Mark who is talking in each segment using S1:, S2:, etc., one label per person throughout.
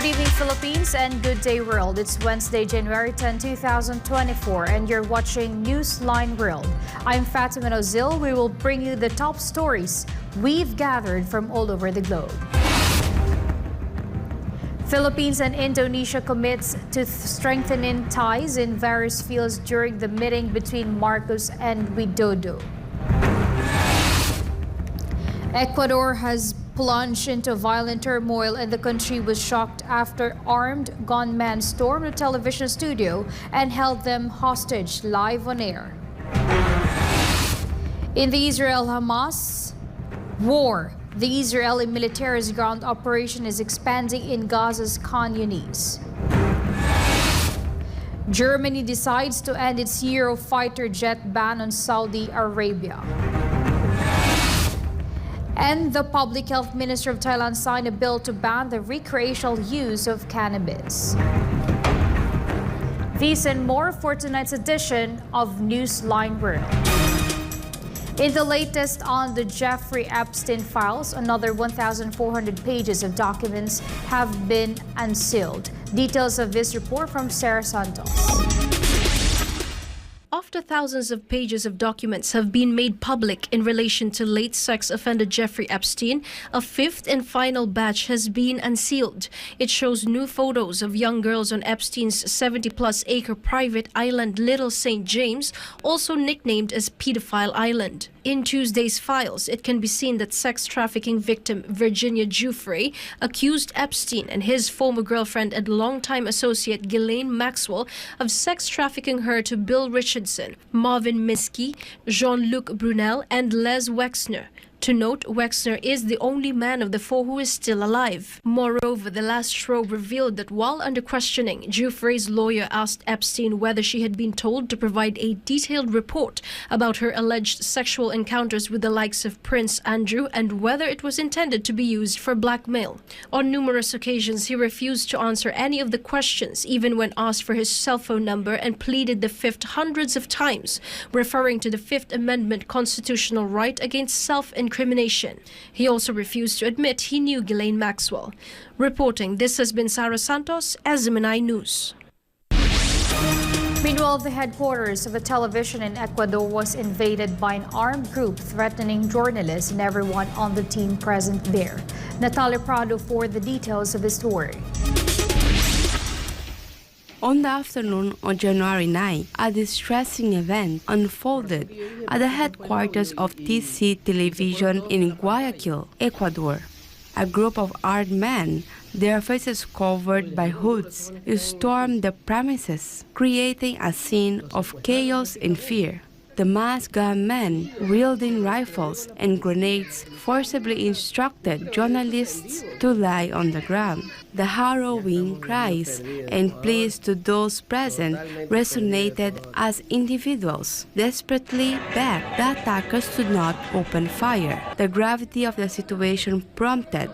S1: evening, Philippines, and good day, world. It's Wednesday, January 10, 2024, and you're watching Newsline World. I'm Fatima Nawzil. We will bring you the top stories we've gathered from all over the globe. Philippines and Indonesia commits to strengthening ties in various fields during the meeting between Marcos and Widodo. Ecuador has plunged into violent turmoil, and the country was shocked after armed gunmen stormed a television studio and held them hostage live on air. In the Israel-Hamas war, the Israeli military's ground operation is expanding in Gaza's Khan Yunis. Germany decides to end its Eurofighter jet ban on Saudi Arabia. And the Public Health Minister of Thailand signed a bill to ban the recreational use of cannabis. These and more for tonight's edition of Newsline World. In the latest on the Jeffrey Epstein files, another 1,400 pages of documents have been unsealed. Details of this report from Sarah Santos.
S2: After thousands of pages of documents have been made public in relation to late sex offender Jeffrey Epstein, a fifth and final batch has been unsealed. It shows new photos of young girls on Epstein's 70-plus acre private island Little St. James, also nicknamed as Pedophile Island. In Tuesday's files, it can be seen that sex trafficking victim Virginia Giuffre accused Epstein and his former girlfriend and longtime associate Ghislaine Maxwell of sex trafficking her to Bill Richardson, Marvin Minsky, Jean-Luc Brunel, and Les Wexner. To note, Wexner is the only man of the four who is still alive. Moreover, the last show revealed that while under questioning, Giuffre's lawyer asked Epstein whether she had been told to provide a detailed report about her alleged sexual encounters with the likes of Prince Andrew and whether it was intended to be used for blackmail. On numerous occasions, he refused to answer any of the questions, even when asked for his cell phone number, and pleaded the fifth hundreds of times, referring to the Fifth Amendment constitutional right against self-incrimination. He also refused to admit he knew Ghislaine Maxwell. Reporting, this has been Sarah Santos, SMNI News.
S1: Meanwhile, the headquarters of a television in Ecuador was invaded by an armed group threatening journalists and everyone on the team present there. Natalia Prado for the details of the story.
S3: On the afternoon of January 9, a distressing event unfolded at the headquarters of TC Television in Guayaquil, Ecuador. A group of armed men, their faces covered by hoods, stormed the premises, creating a scene of chaos and fear. The masked gunmen, wielding rifles and grenades, forcibly instructed journalists to lie on the ground. The harrowing cries and pleas to those present resonated as individuals desperately begged the attackers to not open fire. The gravity of the situation prompted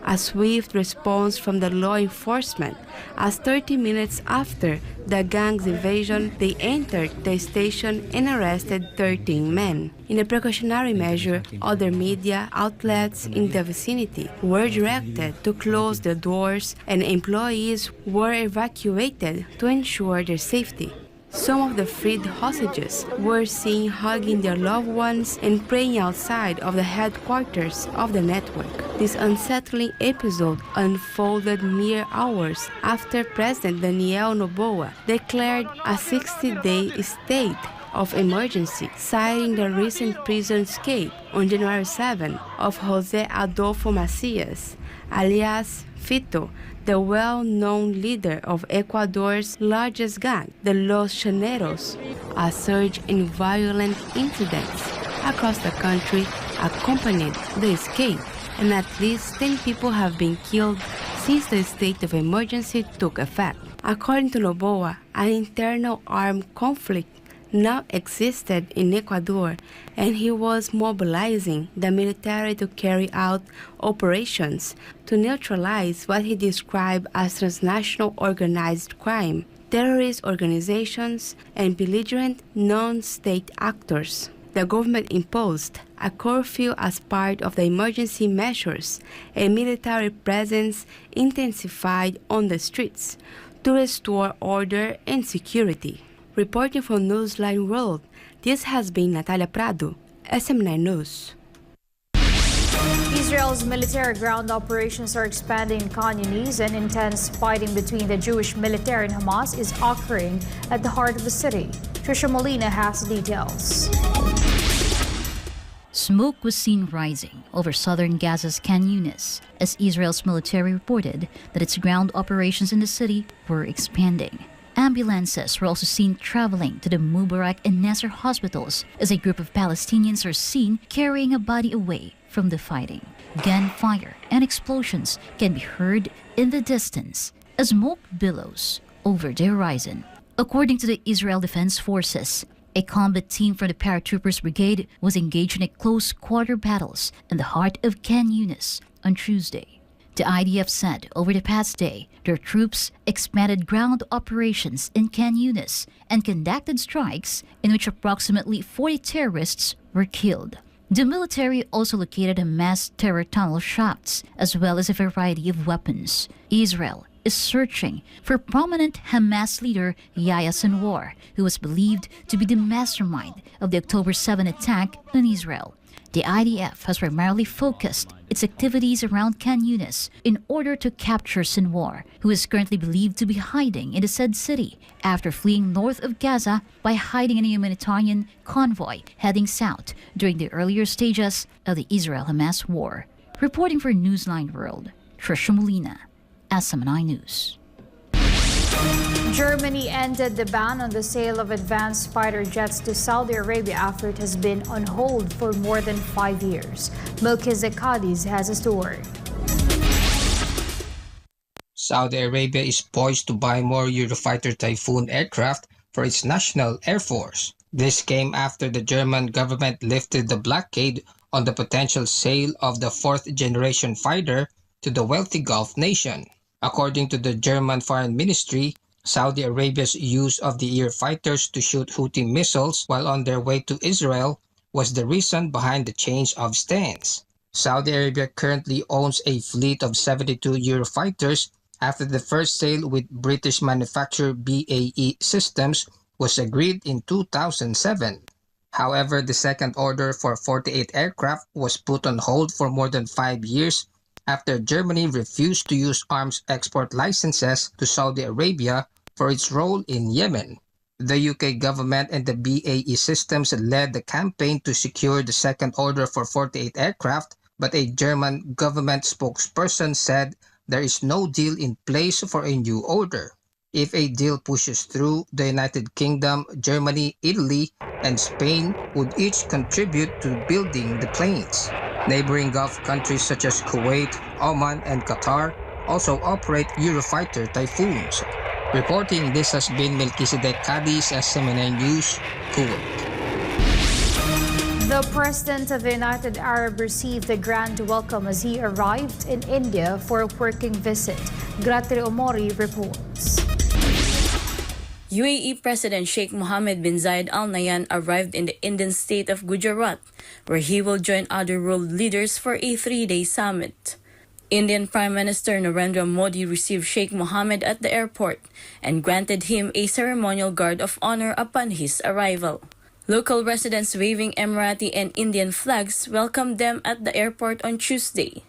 S3: a swift response from the law enforcement, as 30 minutes after the gang's invasion, they entered the station and arrested 13 men. In a precautionary measure, other media outlets in the vicinity were directed to close the doors, and employees were evacuated to ensure their safety. Some of the freed hostages were seen hugging their loved ones and praying outside of the headquarters of the network. This unsettling episode unfolded mere hours after President Daniel Noboa declared a 60-day state of emergency, citing the recent prison escape on January 7 of Jose Adolfo Macias, alias Fito, the well-known leader of Ecuador's largest gang, the Los Llaneros. A surge in violent incidents across the country accompanied the escape, and at least 10 people have been killed since the state of emergency took effect. According to Noboa, an internal armed conflict now existed in Ecuador, and he was mobilizing the military to carry out operations to neutralize what he described as transnational organized crime, terrorist organizations, and belligerent non-state actors. The government imposed a curfew as part of the emergency measures, a military presence intensified on the streets to restore order and security. Reporting from Newsline World, this has been Natalia Prado, SM9 News.
S1: Israel's military ground operations are expanding in Khan Yunis, and intense fighting between the Jewish military and Hamas is occurring at the heart of the city. Trisha Molina has the details.
S4: Smoke was seen rising over southern Gaza's Khan Yunis as Israel's military reported that its ground operations in the city were expanding. Ambulances were also seen traveling to the Mubarak and Nasser hospitals as a group of Palestinians are seen carrying a body away from the fighting. Gunfire and explosions can be heard in the distance as smoke billows over the horizon. According to the Israel Defense Forces, a combat team from the Paratroopers Brigade was engaged in a close-quarter battles in the heart of Khan Yunis on Tuesday. The IDF said over the past day, their troops expanded ground operations in Khan Yunis and conducted strikes in which approximately 40 terrorists were killed. The military also located a mass terror tunnel shafts as well as a variety of weapons. Israel is searching for prominent Hamas leader Yahya Sinwar, who was believed to be the mastermind of the October 7 attack on Israel. The IDF has primarily focused its activities around Khan Yunis in order to capture Sinwar, who is currently believed to be hiding in the said city after fleeing north of Gaza by hiding in a humanitarian convoy heading south during the earlier stages of the Israel-Hamas war. Reporting for Newsline World, Trisha Molina, SM9 News.
S1: Germany ended the ban on the sale of advanced fighter jets to Saudi Arabia after it has been on hold for more than 5 years. Melchizedek Cadiz has a story.
S5: Saudi Arabia is poised to buy more Eurofighter Typhoon aircraft for its national air force. This came after the German government lifted the blockade on the potential sale of the fourth-generation fighter to the wealthy Gulf nation. According to the German Foreign Ministry, Saudi Arabia's use of the Eurofighters to shoot Houthi missiles while on their way to Israel was the reason behind the change of stance. Saudi Arabia currently owns a fleet of 72 Eurofighters after the first sale with British manufacturer BAE Systems was agreed in 2007. However, the second order for 48 aircraft was put on hold for more than 5 years after Germany refused to use arms export licenses to Saudi Arabia for its role in Yemen. The UK government and the BAE Systems led the campaign to secure the second order for 48 aircraft, but a German government spokesperson said there is no deal in place for a new order. If a deal pushes through, the United Kingdom, Germany, Italy, and Spain would each contribute to building the planes. Neighboring Gulf countries such as Kuwait, Oman, and Qatar also operate Eurofighter Typhoons. Reporting, this has been Melchizedek Cadiz, SM9 News, Kuwait.
S1: The President of the United Arab received a grand welcome as he arrived in India for a working visit. Gratere Omori reports.
S6: UAE President Sheikh Mohammed bin Zayed Al Nahyan arrived in the Indian state of Gujarat, where he will join other world leaders for a 3-day summit. Indian Prime Minister Narendra Modi received Sheikh Mohammed at the airport and granted him a ceremonial guard of honor upon his arrival. Local residents waving Emirati and Indian flags welcomed them at the airport on Tuesday.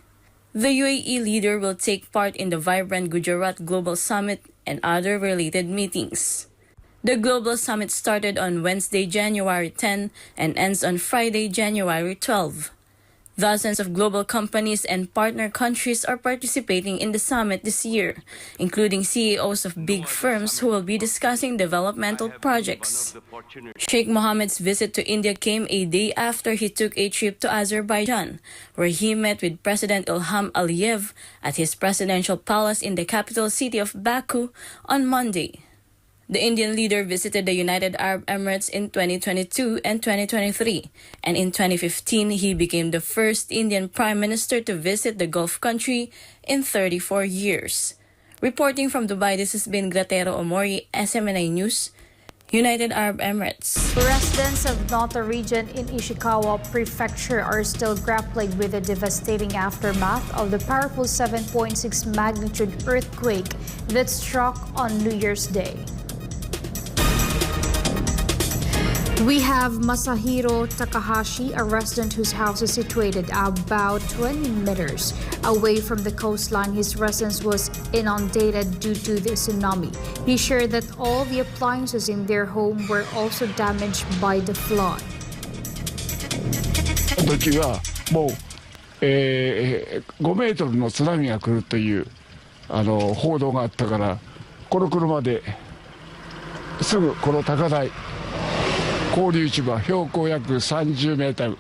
S6: The UAE leader will take part in the vibrant Gujarat Global Summit and other related meetings. The Global Summit started on Wednesday, January 10 and ends on Friday, January 12. Dozens of global companies and partner countries are participating in the summit this year, including CEOs of big firms who will be discussing developmental projects. Sheikh Mohammed's visit to India came a day after he took a trip to Azerbaijan, where he met with President Ilham Aliyev at his presidential palace in the capital city of Baku on Monday. The Indian leader visited the United Arab Emirates in 2022 and 2023, and in 2015 he became the first Indian Prime Minister to visit the Gulf country in 34 years. Reporting from Dubai, this has been Gratere Omori, SM9 News, United Arab Emirates.
S1: Residents of Noto region in Ishikawa Prefecture are still grappling with the devastating aftermath of the powerful 7.6 magnitude earthquake that struck on New Year's Day. We have Masahiro Takahashi, a resident whose house is situated about 20 meters away from the coastline. His residence was inundated due to the tsunami. He shared that all the appliances in their home were also damaged by the flood.
S7: 時はもう、5メートルの津波が来るという報道があったから、この車ですぐこの高台交流市場標高約30メーター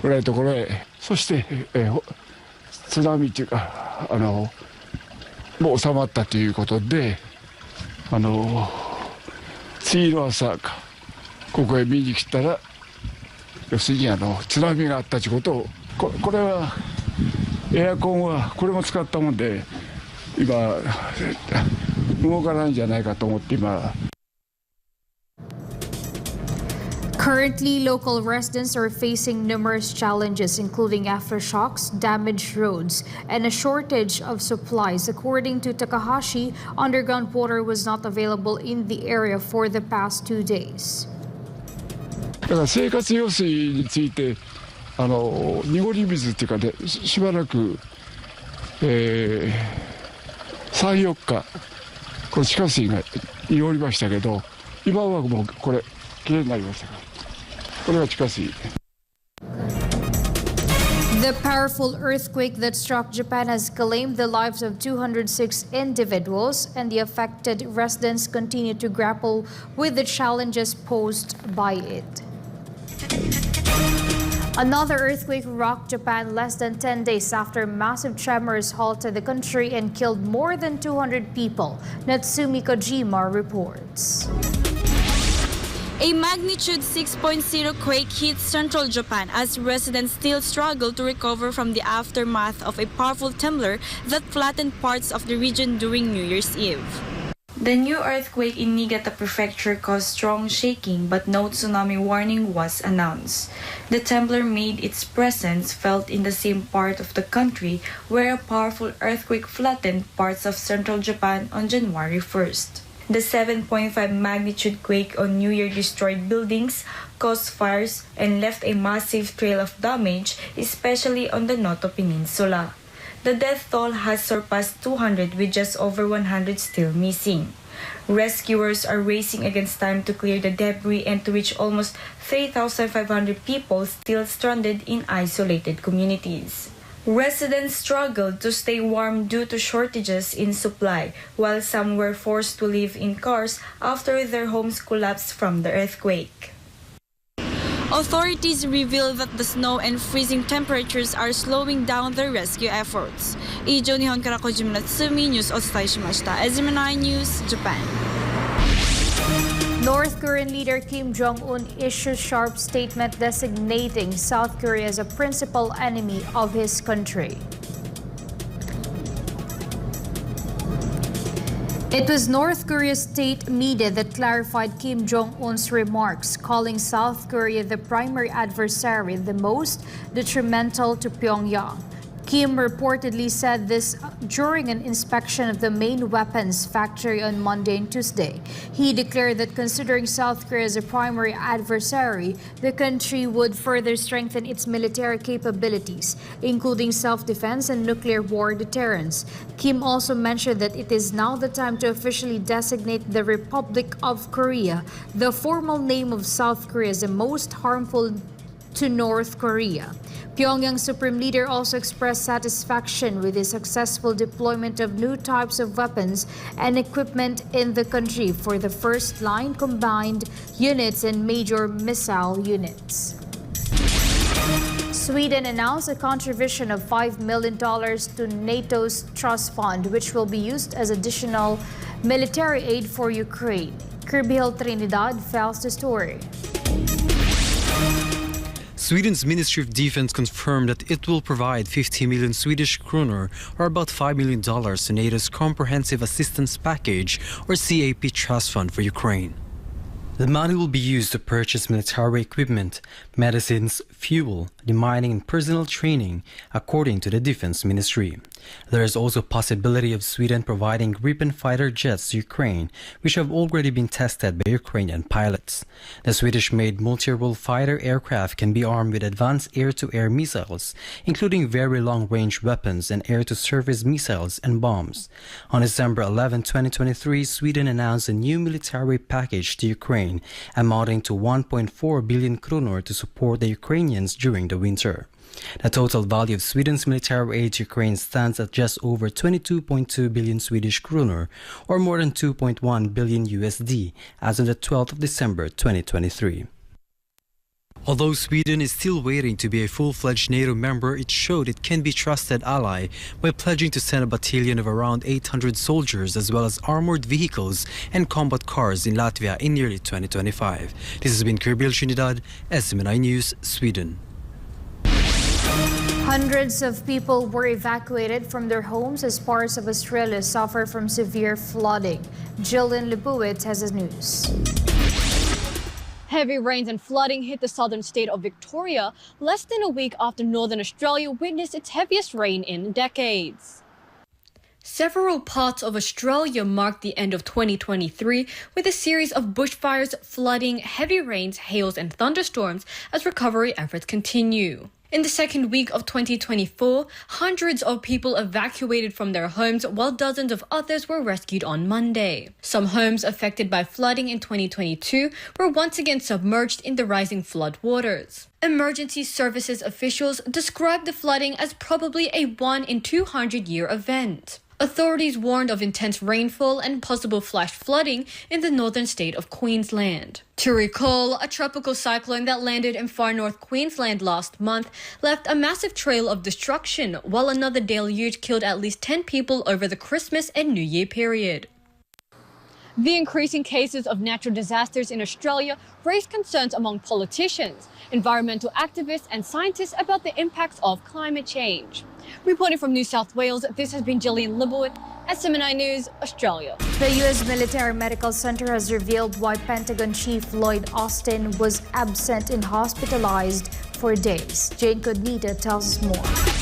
S7: ぐらいのところへ、そして、津波っていうかもう収まったということで、次の朝ここへ見に来たら、要するに津波があったということを、これはエアコンはこれも使ったもんで今動かないんじゃないかと思って今。
S1: Currently, local residents are facing numerous challenges, including aftershocks, damaged roads, and a shortage of supplies. According to Takahashi, underground water was not available in the area for the past 2 days.
S7: だから生活用水について濁り水っていうかね、しばらく、3、4日この地下水が濁りましたけど、今はもうこれきれいになりましたから。これが地下水。
S1: The powerful earthquake that struck Japan has claimed the lives of 206 individuals, and the affected residents continue to grapple with the challenges posed by it. Another earthquake rocked Japan less than 10 days after massive tremors halted the country and killed more than 200 people. Natsumi Kojima reports.
S8: A magnitude 6.0 quake hit central Japan as residents still struggle to recover from the aftermath of a powerful tremor that flattened parts of the region during New Year's Eve. The new earthquake in Niigata Prefecture caused strong shaking, but no tsunami warning was announced. The tremor made its presence felt in the same part of the country where a powerful earthquake flattened parts of central Japan on January 1st. The 7.5 magnitude quake on New Year destroyed buildings, caused fires, and left a massive trail of damage, especially on the Noto Peninsula. The death toll has surpassed 200, with just over 100 still missing. Rescuers are racing against time to clear the debris and to reach almost 3,500 people still stranded in isolated communities. Residents struggled to stay warm due to shortages in supply, while some were forced to live in cars after their homes collapsed from the earthquake. Authorities reveal that the snow and freezing temperatures are slowing down the rescue efforts. Ijo Nihon kara Kojima Natsumi, News otsutei shimashita. SMNI News, Japan.
S1: North Korean leader Kim Jong-un issues sharp statement designating South Korea as a principal enemy of his country. It was North Korea's state media that clarified Kim Jong-un's remarks, calling South Korea the primary adversary, the most detrimental to Pyongyang. Kim reportedly said this during an inspection of the main weapons factory on Monday and Tuesday. He declared that considering South Korea as a primary adversary, the country would further strengthen its military capabilities, including self-defense and nuclear war deterrence. Kim also mentioned that it is now the time to officially designate the Republic of Korea, the formal name of South Korea, as the most harmful to North Korea. Pyongyang's supreme leader also expressed satisfaction with the successful deployment of new types of weapons and equipment in the country for the first-line combined units and major missile units. Sweden announced a contribution of $5 million to NATO's trust fund, which will be used as additional military aid for Ukraine. Kirby Hill Trinidad files the story.
S9: Sweden's Ministry of Defense confirmed that it will provide 50 million Swedish kronor, or about $5 million, to NATO's Comprehensive Assistance Package, or CAP Trust Fund for Ukraine. The money will be used to purchase military equipment, medicines, fuel, demining and personal training, according to the Defense Ministry. There is also a possibility of Sweden providing Gripen fighter jets to Ukraine, which have already been tested by Ukrainian pilots. The Swedish-made multi-role fighter aircraft can be armed with advanced air-to-air missiles, including very long-range weapons and air-to-surface missiles and bombs. On December 11, 2023, Sweden announced a new military package to Ukraine, amounting to 1.4 billion kronor to support the Ukrainians during the winter. The total value of Sweden's military aid to Ukraine stands at just over 22.2 billion Swedish kronor, or more than 2.1 billion USD, as of the 12th of December 2023. Although Sweden is still waiting to be a full-fledged NATO member, it showed it can be a trusted ally by pledging to send a battalion of around 800 soldiers as well as armored vehicles and combat cars in Latvia in early 2025. This has been Kirbil Trinidad, SMNI News, Sweden.
S1: Hundreds of people were evacuated from their homes as parts of Australia suffer from severe flooding. Jillian Lebuit has the news.
S10: Heavy rains and flooding hit the southern state of Victoria less than a week after northern Australia witnessed its heaviest rain in decades. Several parts of Australia marked the end of 2023 with a series of bushfires, flooding, heavy rains, hails and thunderstorms as recovery efforts continue. In the second week of 2024, hundreds of people evacuated from their homes while dozens of others were rescued on Monday. Some homes affected by flooding in 2022 were once again submerged in the rising flood waters. Emergency services officials described the flooding as probably a 1 in 200-year event. Authorities warned of intense rainfall and possible flash flooding in the northern state of Queensland. To recall, a tropical cyclone that landed in far north Queensland last month left a massive trail of destruction, while another deluge killed at least 10 people over the Christmas and New Year period. The increasing cases of natural disasters in Australia raised concerns among politicians, environmental activists and scientists about the impacts of climate change. Reporting from New South Wales, this has been Jillian Lebuit, SMNI News, Australia.
S1: The U.S. Military Medical Center has revealed why Pentagon Chief Lloyd Austin was absent and hospitalized for days. Jane Cognita tells us more.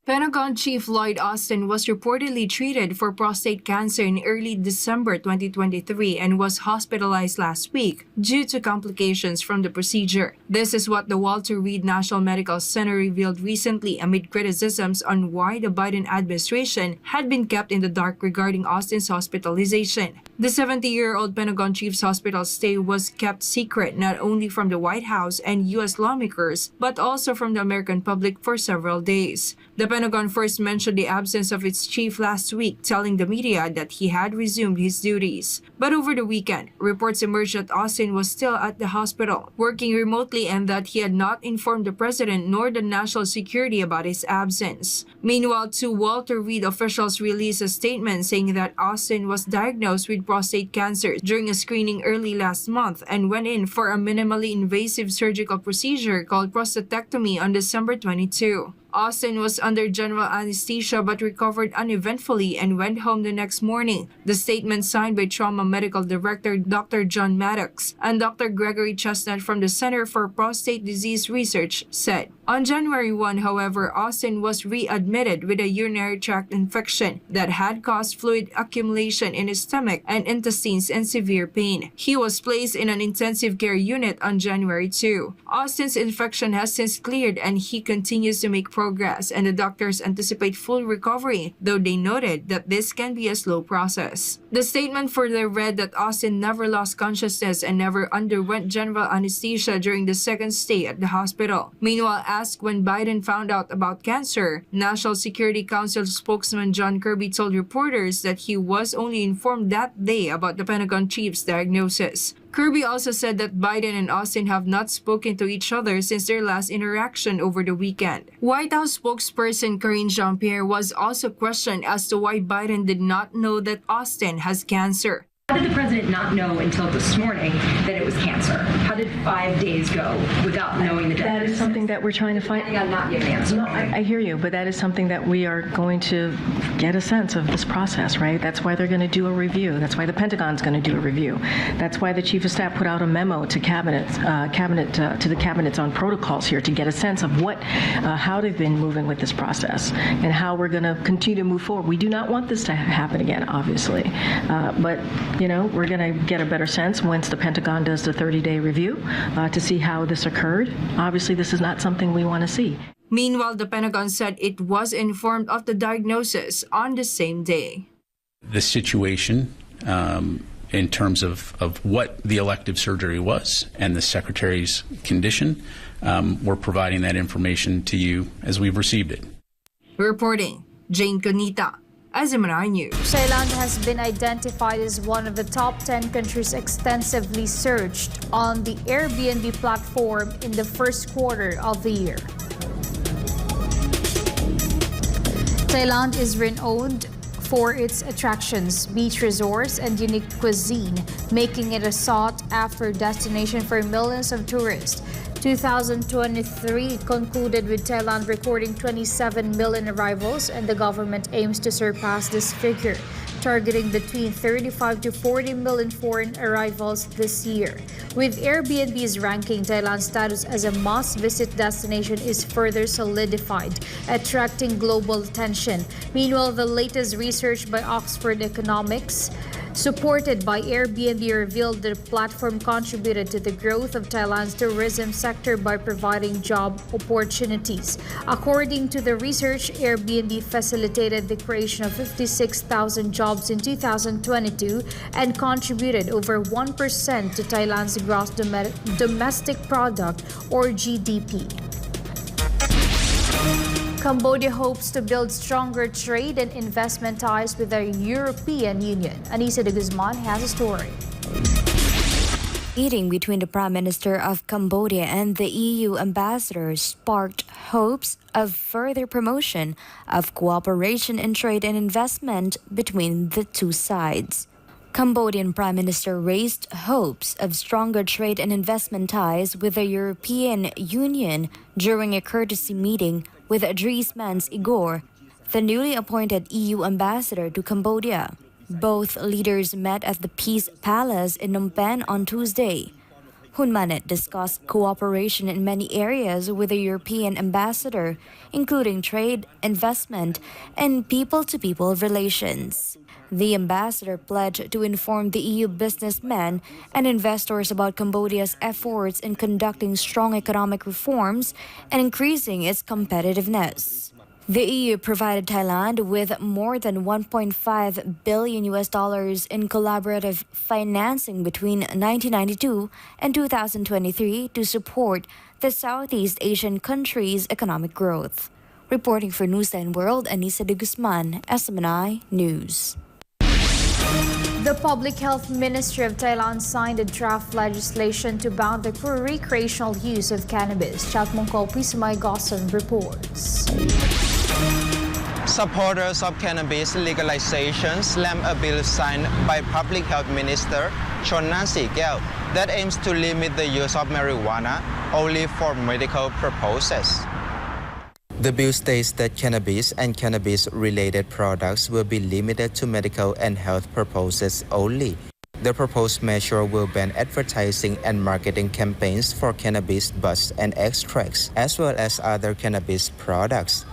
S11: Pentagon Chief Lloyd Austin was reportedly treated for prostate cancer in early December 2023 and was hospitalized last week due to complications from the procedure. This is what the Walter Reed National Medical Center revealed recently amid criticisms on why the Biden administration had been kept in the dark regarding Austin's hospitalization. The 70-year-old Pentagon chief's hospital stay was kept secret not only from the White House and U.S. lawmakers, but also from the American public for several days. The Pentagon first mentioned the absence of its chief last week, telling the media that he had resumed his duties. But over the weekend, reports emerged that Austin was still at the hospital, working remotely, and that he had not informed the president nor the national security about his absence. Meanwhile, two Walter Reed officials released a statement saying that Austin was diagnosed with prostate cancer during a screening early last month and went in for a minimally invasive surgical procedure called prostatectomy on December 22. Austin was under general anesthesia but recovered uneventfully and went home the next morning. The statement, signed by Trauma Medical Director Dr. John Maddox and Dr. Gregory Chestnut from the Center for Prostate Disease Research, said. On January 1, however, Austin was readmitted with a urinary tract infection that had caused fluid accumulation in his stomach and intestines and severe pain. He was placed in an intensive care unit on January 2. Austin's infection has since cleared and he continues to make progress, and the doctors anticipate full recovery, though they noted that this can be a slow process. The statement further read that Austin never lost consciousness and never underwent general anesthesia during the second stay at the hospital. Meanwhile, asked when Biden found out about cancer, National Security Council spokesman John Kirby told reporters that he was only informed that day about the Pentagon chief's diagnosis. Kirby also said that Biden and Austin have not spoken to each other since their last interaction over the weekend. White House spokesperson Karine Jean-Pierre was also questioned as to why Biden did not know that Austin has cancer.
S12: How did the president not know until this morning that it was cancer? How did 5 days go without knowing the
S13: That is something that we're trying to find.
S12: I'm not giving an answer.
S13: No, I hear you, but that is something that we are going to get a sense of this process, right? That's why they're going to do a review. That's why the Pentagon's going to do a review. That's why the Chief of Staff put out a memo to to the cabinets on protocols here to get a sense of how they've been moving with this process and how we're going to continue to move forward. We do not want this to happen again, obviously, but we're going to get a better sense once the Pentagon does the 30-day review to see how this occurred. Obviously, this is not something we want to see.
S11: Meanwhile, the Pentagon said it was informed of the diagnosis on the same day.
S14: The situation in terms of what the elective surgery was and the Secretary's condition, we're providing that information to you as we've received it.
S11: Reporting, Jane Conita, SMNI News.
S1: Thailand has been identified as one of the top 10 countries extensively searched on the Airbnb platform in the first quarter of the year. Thailand is renowned for its attractions, beach resorts, and unique cuisine, making it a sought-after destination for millions of tourists. 2023 concluded with Thailand recording 27 million arrivals, and the government aims to surpass this figure, targeting between 35 to 40 million foreign arrivals this year. With Airbnb's ranking, Thailand's status as a must-visit destination is further solidified, attracting global attention. Meanwhile, the latest research by Oxford Economics, supported by Airbnb, revealed that the platform contributed to the growth of Thailand's tourism sector by providing job opportunities. According to the research, Airbnb facilitated the creation of 56,000 jobs in 2022 and contributed over 1% to Thailand's gross domestic product, or GDP. Cambodia hopes to build stronger trade and investment ties with the European Union. Anissa de Guzman has a story.
S15: Meeting between the Prime Minister of Cambodia and the EU ambassador sparked hopes of further promotion of cooperation in trade and investment between the two sides. Cambodian Prime Minister raised hopes of stronger trade and investment ties with the European Union during a courtesy meeting with Dries Mans Igor, the newly appointed EU ambassador to Cambodia. Both leaders met at the Peace Palace in Phnom Penh on Tuesday. Hun Manet discussed cooperation in many areas with the European ambassador, including trade, investment, and people-to-people relations. The ambassador pledged to inform the EU businessmen and investors about Cambodia's efforts in conducting strong economic reforms and increasing its competitiveness. The EU provided Thailand with more than $1.5 billion in collaborative financing between 1992 and 2023 to support the Southeast Asian countries' economic growth. Reporting for Newsline World, Anissa de Guzman, SMNI News.
S1: The Public Health Ministry of Thailand signed a draft legislation to ban the recreational use of cannabis. Chatmongkol Pismay Gosson reports.
S16: Supporters of cannabis legalization slammed a bill signed by Public Health Minister Chonnansikel that aims to limit the use of marijuana only for medical purposes. The bill states that cannabis and cannabis-related products will be limited to medical and health purposes only. The proposed measure will ban advertising and marketing campaigns for cannabis buds and extracts, as well as other cannabis products.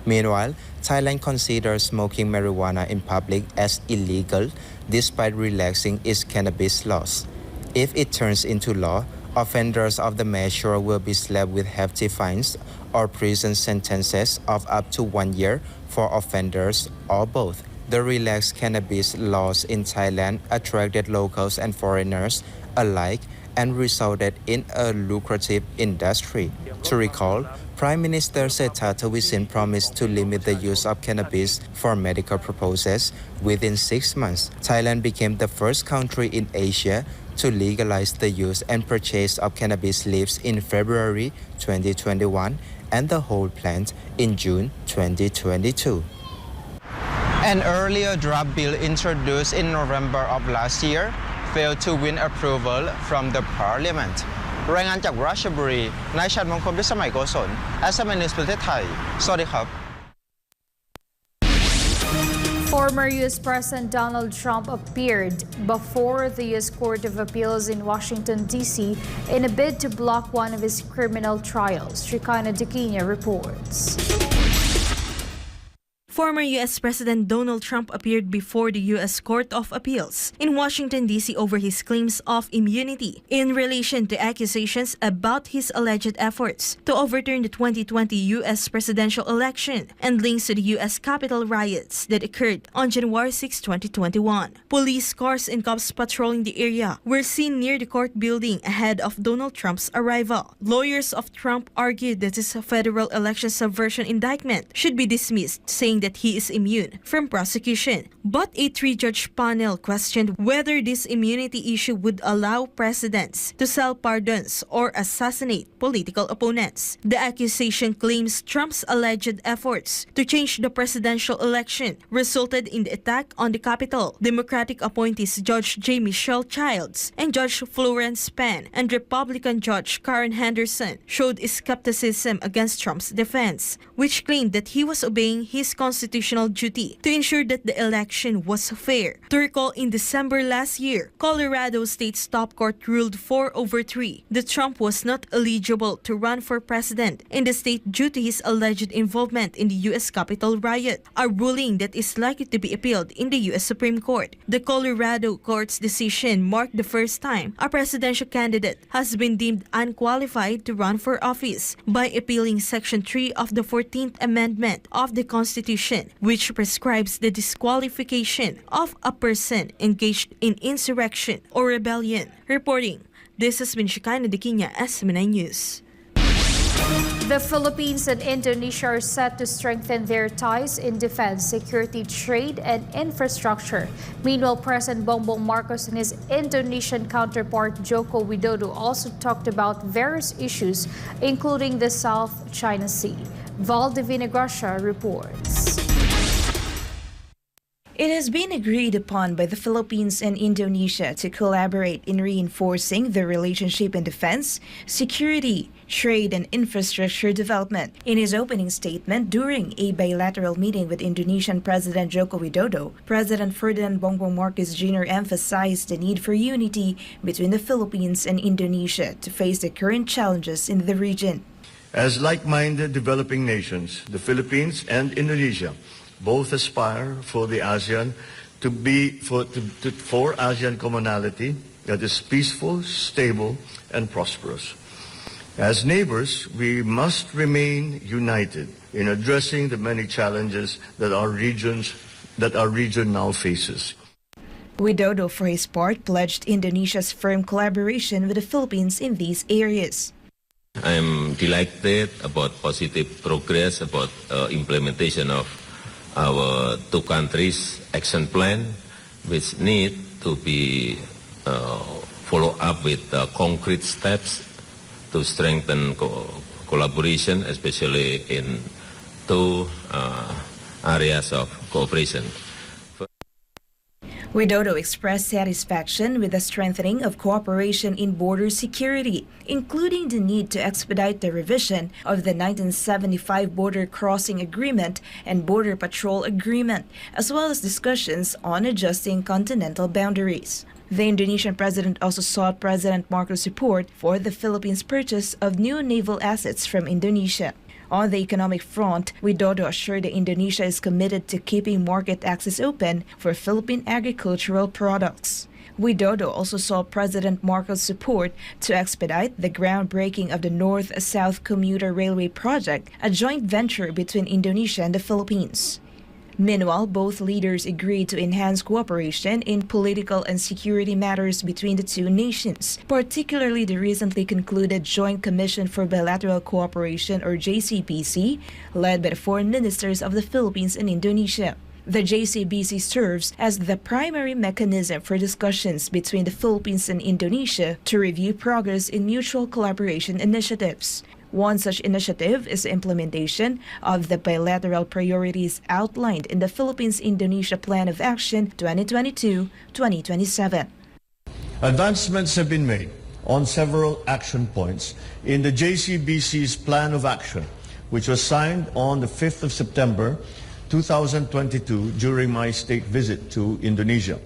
S16: Meanwhile, Thailand considers smoking marijuana in public as illegal, despite relaxing its cannabis laws. If it turns into law, offenders of the measure will be slapped with hefty fines or prison sentences of up to 1 year for offenders or both. The relaxed cannabis laws in Thailand attracted locals and foreigners alike and resulted in a lucrative industry. To recall, Prime Minister Sethar Thavisin promised to limit the use of cannabis for medical purposes within 6 months. Thailand became the first country in Asia to legalize the use and purchase of cannabis leaves in February 2021 and the whole plant in June 2022. An earlier draft bill introduced in November of last year failed to win approval from the parliament. รายงานจากราชบุรีนายชัดมงคลพิสมัยโกศล SMS News ประเทศไทยสวัสดีครับ
S1: Former U.S. President Donald Trump appeared before the U.S. Court of Appeals in Washington, D.C. in a bid to block one of his criminal trials. Shekinah Dikinya reports.
S17: Former U.S. President Donald Trump appeared before the U.S. Court of Appeals in Washington, D.C. over his claims of immunity in relation to accusations about his alleged efforts to overturn the 2020 U.S. presidential election and links to the U.S. Capitol riots that occurred on January 6, 2021. Police cars and cops patrolling the area were seen near the court building ahead of Donald Trump's arrival. Lawyers of Trump argued that his federal election subversion indictment should be dismissed, saying that he is immune from prosecution. But a three-judge panel questioned whether this immunity issue would allow presidents to sell pardons or assassinate political opponents. The accusation claims Trump's alleged efforts to change the presidential election resulted in the attack on the Capitol. Democratic appointees Judge J. Michelle Childs and Judge Florence Penn and Republican Judge Karen Henderson showed skepticism against Trump's defense, which claimed that he was obeying his constitutional duty to ensure that the election was fair. To recall, in December last year, Colorado State's top court ruled 4-3 that Trump was not eligible to run for president in the state due to his alleged involvement in the U.S. Capitol riot, a ruling that is likely to be appealed in the U.S. Supreme Court. The Colorado court's decision marked the first time a presidential candidate has been deemed unqualified to run for office by appealing Section 3 of the 14th Amendment of the Constitution, which prescribes the disqualification of a person engaged in insurrection or rebellion. Reporting, this has been Shekinah Dikinya, SM9 News.
S1: The Philippines and Indonesia are set to strengthen their ties in defense, security, trade, and infrastructure. Meanwhile, President Bongbong Marcos and his Indonesian counterpart Joko Widodo also talked about various issues, including the South China Sea. Val Divina Gracia reports.
S18: It has been agreed upon by the Philippines and Indonesia to collaborate in reinforcing their relationship in defense, security, trade, and infrastructure development. In his opening statement during a bilateral meeting with Indonesian President Joko Widodo, President Ferdinand Bongbong Marcos Jr. emphasized the need for unity between the Philippines and Indonesia to face the current challenges in the region.
S19: As like-minded developing nations, the Philippines and Indonesia both aspire for the ASEAN to be for ASEAN commonality that is peaceful, stable, and prosperous. As neighbors, we must remain united in addressing the many challenges that our region now faces.
S18: Widodo, for his part, pledged Indonesia's firm collaboration with the Philippines in these areas.
S20: I'm delighted about positive progress about implementation of our two countries' action plan, which need to be followed up with concrete steps to strengthen collaboration, especially in two areas of cooperation.
S18: Widodo expressed satisfaction with the strengthening of cooperation in border security, including the need to expedite the revision of the 1975 Border Crossing Agreement and Border Patrol Agreement, as well as discussions on adjusting continental boundaries. The Indonesian president also sought President Marcos' support for the Philippines' purchase of new naval assets from Indonesia. On the economic front, Widodo assured that Indonesia is committed to keeping market access open for Philippine agricultural products. Widodo also sought President Marcos' support to expedite the groundbreaking of the North-South Commuter Railway project, a joint venture between Indonesia and the Philippines. Meanwhile, both leaders agreed to enhance cooperation in political and security matters between the two nations, particularly the recently concluded Joint Commission for Bilateral Cooperation, or JCBC, led by the foreign ministers of the Philippines and Indonesia. The JCBC serves as the primary mechanism for discussions between the Philippines and Indonesia to review progress in mutual collaboration initiatives. One such initiative is the implementation of the bilateral priorities outlined in the Philippines-Indonesia Plan of Action 2022-2027.
S19: Advancements have been made on several action points in the JCBC's Plan of Action, which was signed on the 5th of September 2022 during my state visit to Indonesia.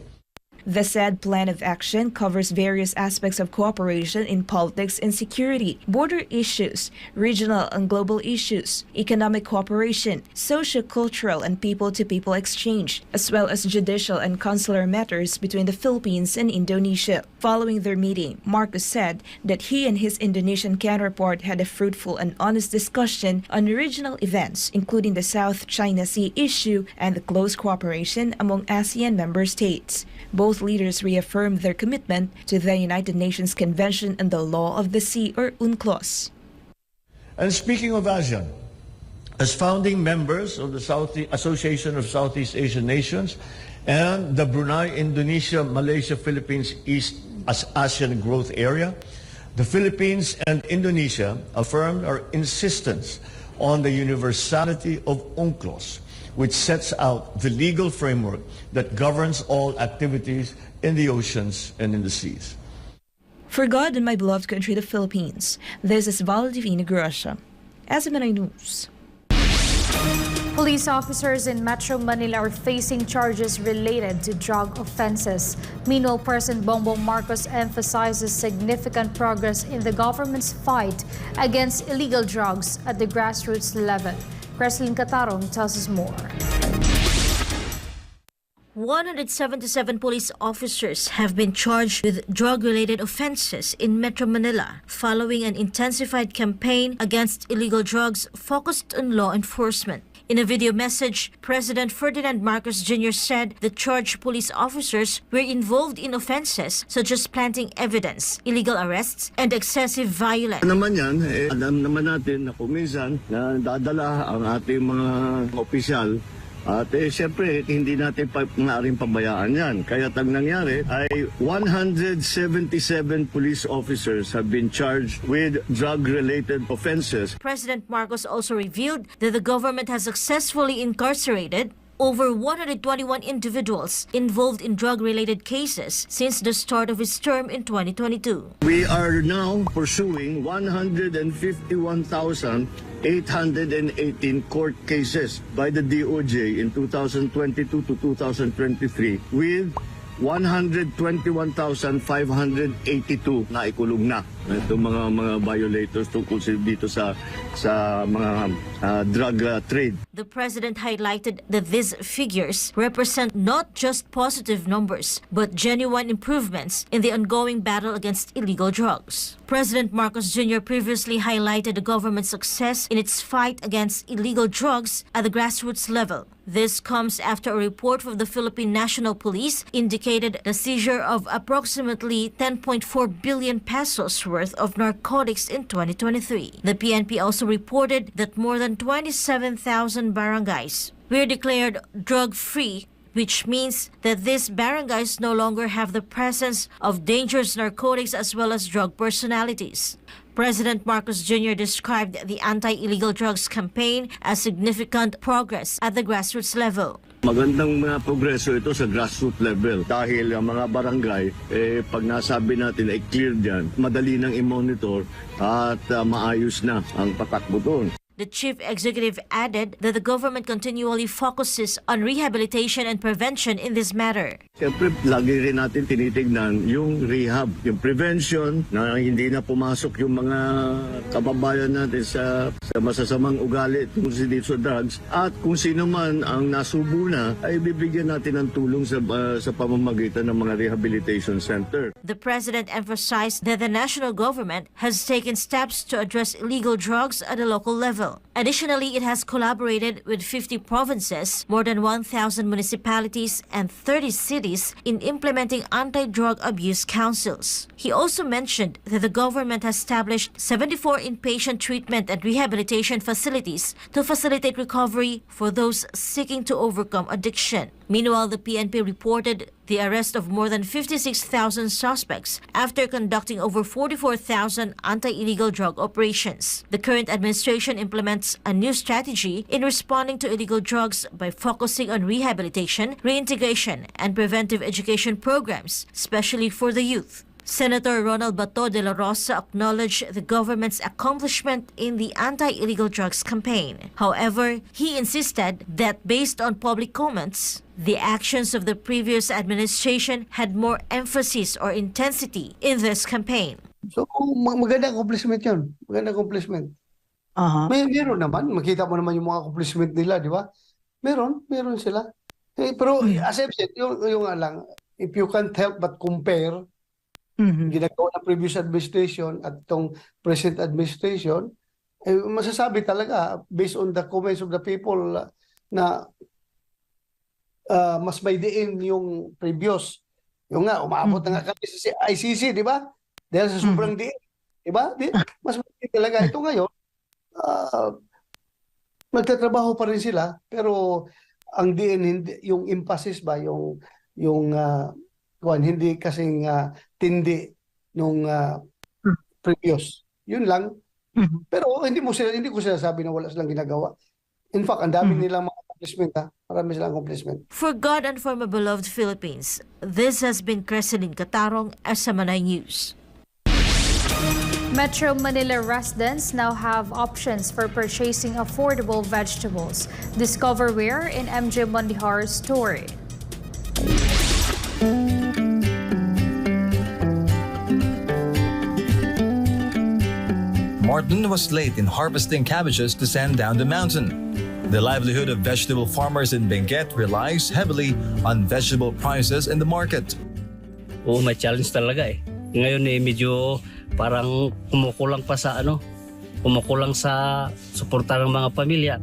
S18: The said plan of action covers various aspects of cooperation in politics and security, border issues, regional and global issues, economic cooperation, socio-cultural and people-to-people exchange, as well as judicial and consular matters between the Philippines and Indonesia. Following their meeting, Marcos said that he and his Indonesian counterpart had a fruitful and honest discussion on regional events, including the South China Sea issue and the close cooperation among ASEAN member states. Both leaders reaffirmed their commitment to the United Nations Convention on the Law of the Sea, or UNCLOS.
S19: And speaking of ASEAN, as founding members of the Association of Southeast Asian Nations and the Brunei, Indonesia, Malaysia, Philippines East ASEAN Growth Area, the Philippines and Indonesia affirmed our insistence on the universality of UNCLOS, which sets out the legal framework that governs all activities in the oceans and in the seas.
S18: For God and my beloved country, the Philippines, this is Val Divina Gracia, SMNI News.
S1: Police officers in Metro Manila are facing charges related to drug offenses. Meanwhile, President Bongbong Marcos emphasizes significant progress in the government's fight against illegal drugs at the grassroots level. Creslin Catarong tells us more.
S21: 177 police officers have been charged with drug-related offenses in Metro Manila following an intensified campaign against illegal drugs focused on law enforcement. In a video message, President Ferdinand Marcos Jr. said the charged police officers were involved in offenses such as planting evidence, illegal arrests, and excessive violence.
S22: Naman yan, alam naman natin na kuminsan na dadala ang ating mga opisyal at siyempre hindi natin maaaring pabayaan yan. Kaya ang nangyari ay 177 police officers have been charged with drug-related offenses.
S21: President Marcos also revealed that the government has successfully incarcerated over 121 individuals involved in drug-related cases since the start of his term in 2022.
S22: We are now pursuing 151,818 court cases by the DOJ in 2022 to 2023 with 121,582 na ikulong na itong mga violators tungkol dito sa mga drug trade.
S21: The president highlighted that these figures represent not just positive numbers but genuine improvements in the ongoing battle against illegal drugs. President Marcos Jr. previously highlighted the government's success in its fight against illegal drugs at the grassroots level. This comes after a report from the Philippine National Police indicated the seizure of approximately 10.4 billion pesos worth of narcotics in 2023. The PNP also reported that more than 27,000 barangays were declared drug-free, which means that these barangays no longer have the presence of dangerous narcotics as well as drug personalities. President Marcos Jr. described the anti-illegal drugs campaign as significant progress at the grassroots level.
S22: Magandang mga progreso ito sa grassroots level dahil ang mga barangay, pag nasabi natin ay clear dyan, madali nang i-monitor at maayos na ang patakbo doon.
S21: The chief executive added that the government continually focuses on rehabilitation and prevention in this matter.
S22: Siyempre, lagi rin natin tinitignan yung rehab, yung prevention, na hindi na pumasok yung mga kababayan natin sa masasamang ugali tungkol dito sa drugs. At kung sino man ang nasubo na, ay bibigyan natin ng tulong sa pamamagitan ng mga rehabilitation center.
S21: The president emphasized that the national government has taken steps to address illegal drugs at a local level. Additionally, it has collaborated with 50 provinces, more than 1,000 municipalities, and 30 cities in implementing anti-drug abuse councils. He also mentioned that the government has established 74 inpatient treatment and rehabilitation facilities to facilitate recovery for those seeking to overcome addiction. Meanwhile, the PNP reported the arrest of more than 56,000 suspects after conducting over 44,000 anti-illegal drug operations. The current administration implements a new strategy in responding to illegal drugs by focusing on rehabilitation, reintegration, and preventive education programs, especially for the youth. Senator Ronald Bato de la Rosa acknowledged the government's accomplishment in the anti-illegal drugs campaign. However, he insisted that based on public comments, the actions of the previous administration had more emphasis or intensity in this campaign.
S2: So, magandang accomplishment yun. Magandang accomplishment. Meron naman. Makita mo naman yung mga accomplishment nila, di ba? Meron sila. Pero as I've said, yung lang, if you can't help but compare ginagawa ng previous administration at itong present administration, masasabi talaga, based on the comments of the people, na mas may diin yung previous. Yung nga, umabot na nga kami sa ICC, di ba? Dahil sa sobrang diin. Di ba? Mas may diin talaga. Ito ngayon, nagtatrabaho pa rin sila, pero ang diin, hindi, yung emphasis ba, yung hindi kasing tindi nung previous. Yun lang. Pero hindi ko sinasabi na wala silang ginagawa. In fact, ang dami nilang mga accomplishment. Marami silang accomplishment.
S21: For God and for my beloved Philippines, this has been Creselyn Catarong, SMNI News.
S1: Metro Manila residents now have options for purchasing affordable vegetables. Discover where in MJ Mondijar's story.
S3: Martin was late in harvesting cabbages to send down the mountain. The livelihood of vegetable farmers in Benguet relies heavily on vegetable prices in the market.
S23: May challenge talaga eh. Ngayon medyo parang kumukulang pa sa kumukulang sa suporta ng mga pamilya.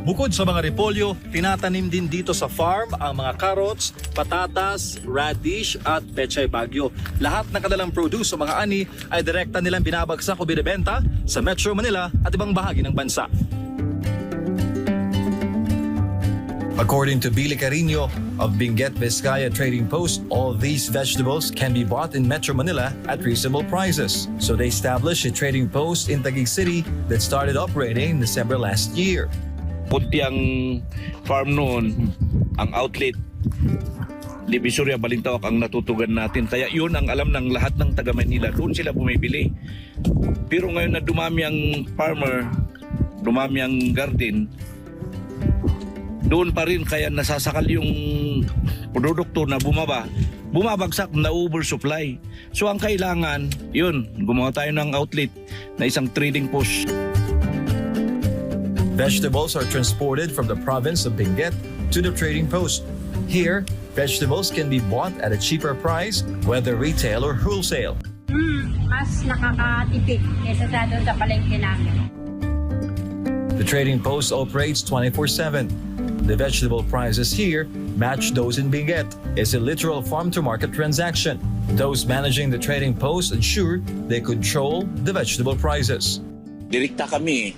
S3: Bukod sa mga repolyo, tinatanim din dito sa farm ang mga carrots, patatas, radish at pechay bagyo. Lahat ng kanilang produce o mga ani ay direkta nilang binabagsak o binibenta sa Metro Manila at ibang bahagi ng bansa. According to Billy Carino of Benguet Vizcaya Trading Post, all these vegetables can be bought in Metro Manila at reasonable prices. So they established a trading post in Taguig City that started operating in December last year.
S24: Punti ang farm noon, ang outlet, Divisoria, Balintawak ang natutugan natin. Kaya yun ang alam ng lahat ng taga Manila. Doon sila bumibili. Pero ngayon na dumami ang farmer, dumami ang garden, doon pa rin kaya nasasakal yung produkto na bumabagsak na oversupply. So ang kailangan, yun, gumawa tayo ng outlet na isang trading post.
S3: Vegetables are transported from the province of Benguet to the trading post. Here, vegetables can be bought at a cheaper price, whether retail or wholesale.
S25: Mas nakakatipid kaysa doon sa palengke namin.
S3: The trading post operates 24/7. The vegetable prices here match those in Benguet. It's a literal farm-to-market transaction. Those managing the trading post ensure they control the vegetable prices.
S24: Direkta kami.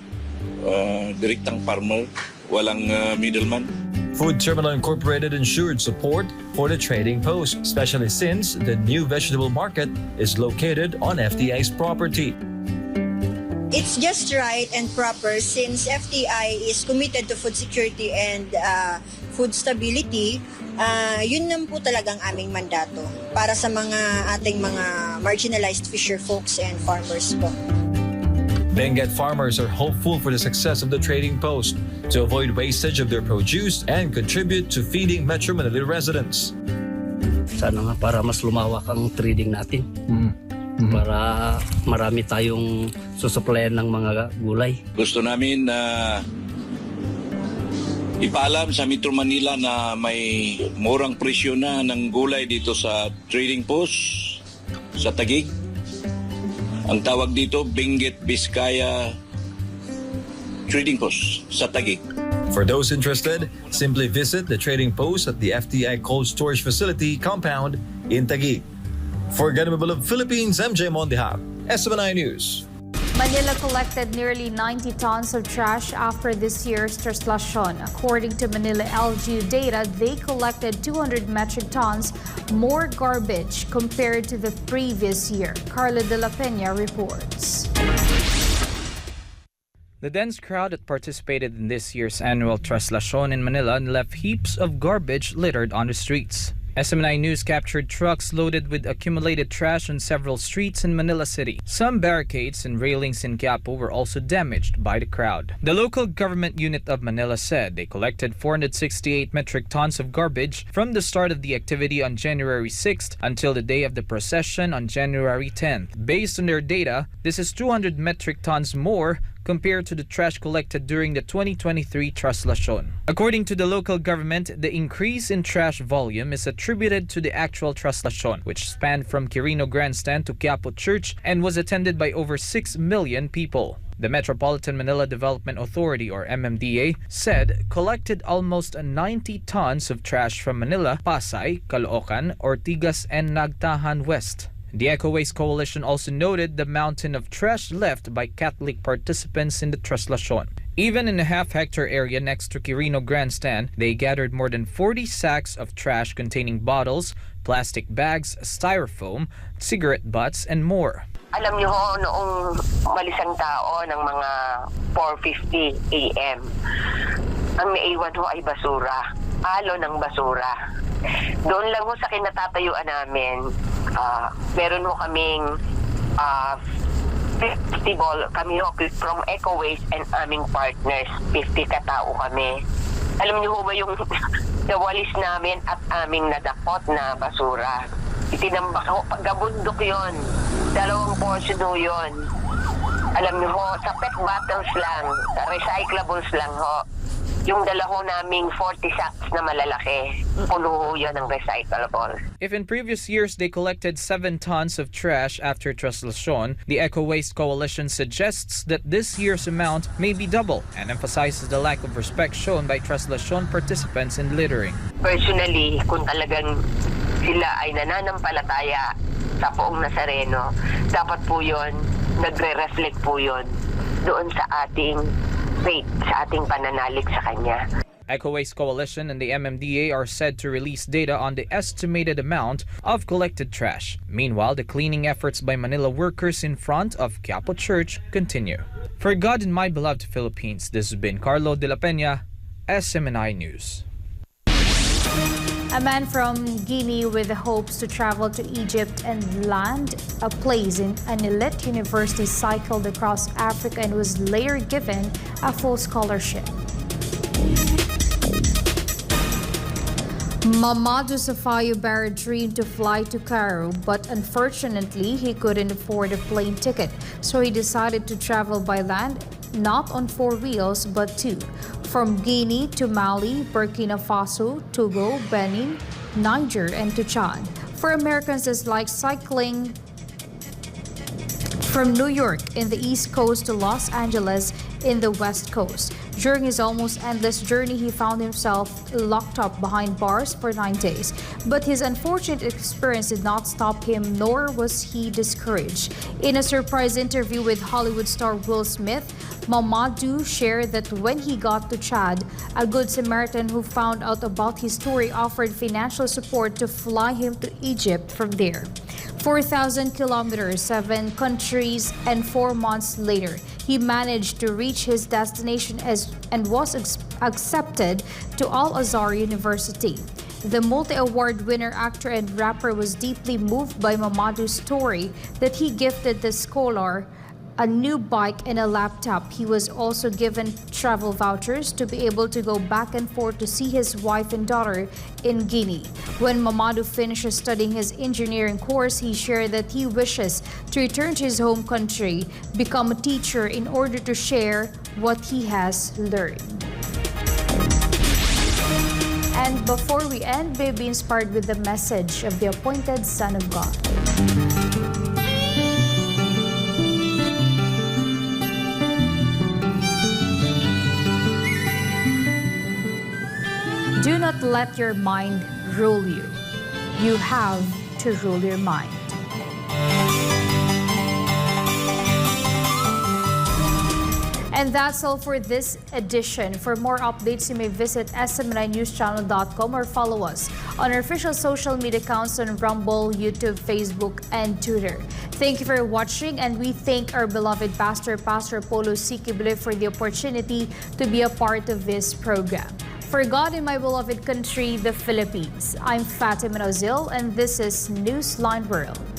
S24: Direktang farmer, walang middleman.
S3: Food Terminal Incorporated ensured support for the trading post, especially since the new vegetable market is located on FTI's property.
S26: It's just right and proper since FTI is committed to food security and food stability. Yun lang po talagang aming mandato para sa ating mga marginalized fisher folks and farmers po.
S3: Benguet farmers are hopeful for the success of the trading post to avoid wastage of their produce and contribute to feeding Metro Manila residents.
S23: Sana nga para mas lumawak ang trading natin. Para marami tayong susuplayan ng mga gulay.
S24: Gusto namin na ipaalam sa Metro Manila na may murang presyo na ng gulay dito sa trading post sa Taguig. Ang tawag dito, Benguet Vizcaya Trading Post sa Taguig.
S3: For those interested, simply visit the trading post at the FTI Cold Storage Facility compound in Taguig. For Ganamable of Philippines, MJ Mondijar, SMNI News.
S1: Manila collected nearly 90 tons of trash after this year's traslasyon. According to Manila LGU data, they collected 200 metric tons more garbage compared to the previous year. Carla de la Peña reports.
S4: The dense crowd that participated in this year's annual traslasyon in Manila left heaps of garbage littered on the streets. SMNI News captured trucks loaded with accumulated trash on several streets in Manila City. Some barricades and railings in Quiapo were also damaged by the crowd. The local government unit of Manila said they collected 468 metric tons of garbage from the start of the activity on January 6th until the day of the procession on January 10th. Based on their data, this is 200 metric tons more compared to the trash collected during the 2023 traslasyon. According to the local government, the increase in trash volume is attributed to the actual traslasyon, which spanned from Quirino Grandstand to Quiapo Church and was attended by over 6 million people. The Metropolitan Manila Development Authority, or MMDA, said collected almost 90 tons of trash from Manila, Pasay, Caloocan, Ortigas, and Nagtahan West. The Eco Waste Coalition also noted the mountain of trash left by Catholic participants in the traslasyon. Even in a half-hectare area next to Quirino Grandstand, they gathered more than 40 sacks of trash containing bottles, plastic bags, styrofoam, cigarette butts, and more.
S5: Alam niyo ho, noong malisang tao ng mga 4:50 a.m., ang naiwan ho ay basura, alo ng basura. Doon lang ho sa kinatatayuan namin, meron ho kaming festival, kami ho from Eco Waste and aming partners, 50 katao kami. Alam niyo ho ba yung nawalis namin at aming nadakot na basura? Itinambak ho, pagkabundok yun, 2 portion ho yun. Alam niyo ho, sa pet bottles lang, sa recyclables lang ho, yung dala ho naming 40 sacks na malalaki, puno ho yun ng recyclable.
S4: If in previous years they collected 7 tons of trash after traslasyon, the Eco Waste Coalition suggests that this year's amount may be double and emphasizes the lack of respect shown by traslasyon participants in littering.
S5: Personally, kung talagang sila ay nananampalataya sa Poong Nazareno, dapat po yun, nagre-reflect po yun doon sa ating faith, sa ating pananalig sa Kanya.
S4: Eco Waste Coalition and the MMDA are said to release data on the estimated amount of collected trash. Meanwhile, the cleaning efforts by Manila workers in front of Quiapo Church continue. For God and my beloved Philippines, this has been Carlo de la Peña, SMNI News.
S1: A man from Guinea with the hopes to travel to Egypt and land a place in an elite university cycled across Africa and was later given a full scholarship. Mamadou Safayo Barra dreamed to fly to Cairo, but unfortunately he couldn't afford a plane ticket, so he decided to travel by land, not on 4 wheels but 2. From Guinea to Mali, Burkina Faso, Togo, Benin, Niger, and to Chad. For Americans, it's like cycling from New York in the East Coast to Los Angeles in the West Coast. During his almost endless journey, he found himself locked up behind bars for 9 days. But his unfortunate experience did not stop him, nor was he discouraged. In a surprise interview with Hollywood star Will Smith, Mamadou shared that when he got to Chad, a Good Samaritan who found out about his story offered financial support to fly him to Egypt from there. 4,000 kilometers, 7 countries, and 4 months later, he managed to reach his destination and was accepted to Al-Azhar University. The multi-award winner, actor, and rapper was deeply moved by Mamadou's story that he gifted the scholar a new bike and a laptop. He was also given travel vouchers to be able to go back and forth to see his wife and daughter in Guinea. When Mamadou finishes studying his engineering course, he shared that he wishes to return to his home country, become a teacher in order to share what he has learned. And before we end, we'll be inspired with the message of the appointed Son of God. Do not let your mind rule you. You have to rule your mind. And that's all for this edition. For more updates, you may visit sm9newschannel.com or follow us on our official social media accounts on Rumble, YouTube, Facebook, and Twitter. Thank you for watching, and we thank our beloved Pastor Polo Sikibule for the opportunity to be a part of this program. For God in my beloved country, the Philippines, I'm Fatima Nawzil, and this is Newsline World.